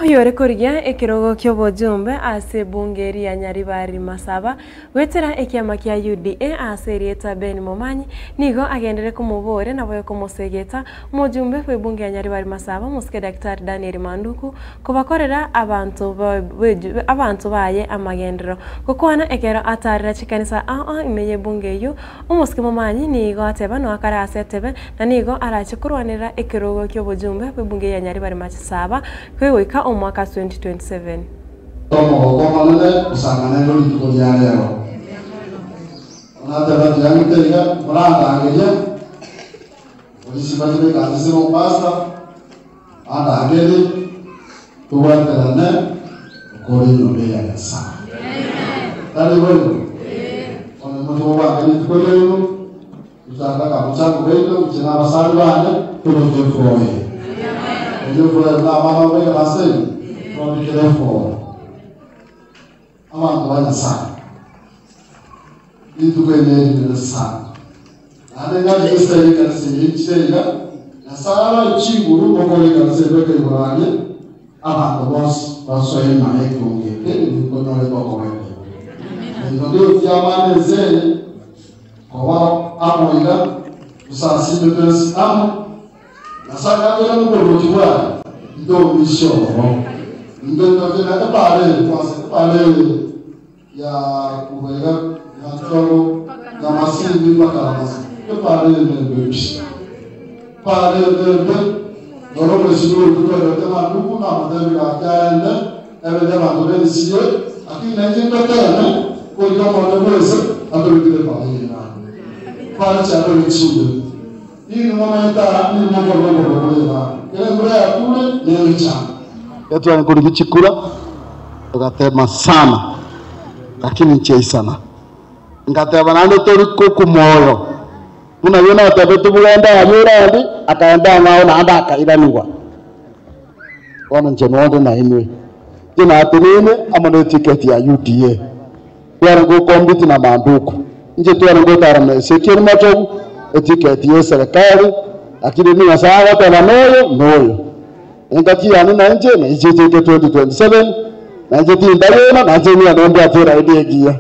Yore korigia ekirogo kyobo jumbe ase bungeri ya Nyaribari Masaba wetera ekiama kia UDA aserieta Ben Momanyi nigo agendere kumubore naboye kumusegeta mujumbe kwe bunge ya Nyaribari Masaba musike Daktari Daniel Manduku kubakorera abantu baye amagendero kokwana ekero atarira chikanisa imeye bunge yo umusike Momanyi nigo ateba no akara asetebe na nigo arachikurwanira ekirogo kyobo jumbe kwe bunge ya Nyaribari Masaba kweweka umwaka 2027. Tomo komanele usangane lo litukolyane yaro. Onateba tuyangitega muranga angeje. Polisi bajebe kanise mo pasta. Anda angele tuwaterane kori nobe ya sa. Tali wenu. Ona mo wa angele tukolyeno. Usanga kamucha kubelo uchina basali bane tuloje foye. Ndio kwa mama wewe nasema kwa mikilefo ama kwa sana itu kwene ni sana anaga jistari kanse yichega nasara chinguru bokole kanse beke buranye ama boss baso ina ekonge ni kono le bokole ndio jamani zeni kwa amoida usasi betes nasanga ngela ngo tiwa ndo misho ndo tena pale ya kuweka ya toro na masindi mpaka pale ndio pale ndio ndio sio tuko tena ndugu na madeni ya kaenda ebe jamaa ndio sio akina nje tena kwa hiyo mwana mwezi atorikile pale cha ndio chini hii momenta ni mambo kile mbaya kule ni cha yetu anakuwa kichikula tukatema sana lakini chei sana ngateba nando toriko kumoyo unaiona atabetu bulanda ya murandi akaenda ngao na anda akaidaniwa wana njenode na inwe jina atenene amane ticket ya UDA yaro go kombiti na Manduku nje tu yaro go tarame sekeri macho ticket ya serikali lakini ni wasawa tena noyo ngati yani na nje na ije 2027 na nje ndalema na nje ni anaomba tera idea